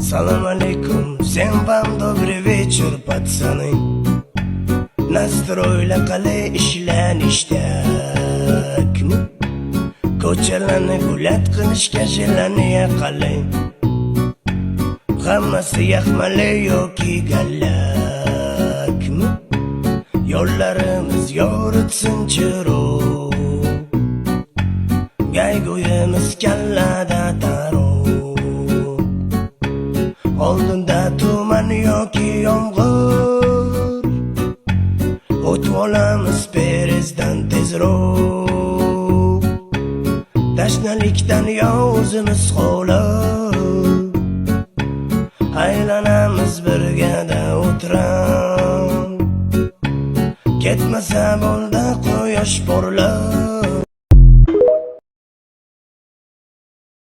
Салам алейкум, всем вам добрый вечер, пацаны. Настройla qalay ishlanishtakmi? Ko'chalarni gulat qilishga jelaniya qalay. Hammasi yaxmalay yoki gallakmi? Yo'llarimiz yoritsin chiroq, Gayguyimiz kallada taroq. Oldinda tuman yoki yomg'ir, o'tib olamiz perezdan tezroq. Tashnalikdan yo o'zimiz xo'lab, aylanamiz birgada o'tirib. Ketmasa bo'ldi quyosh porlab,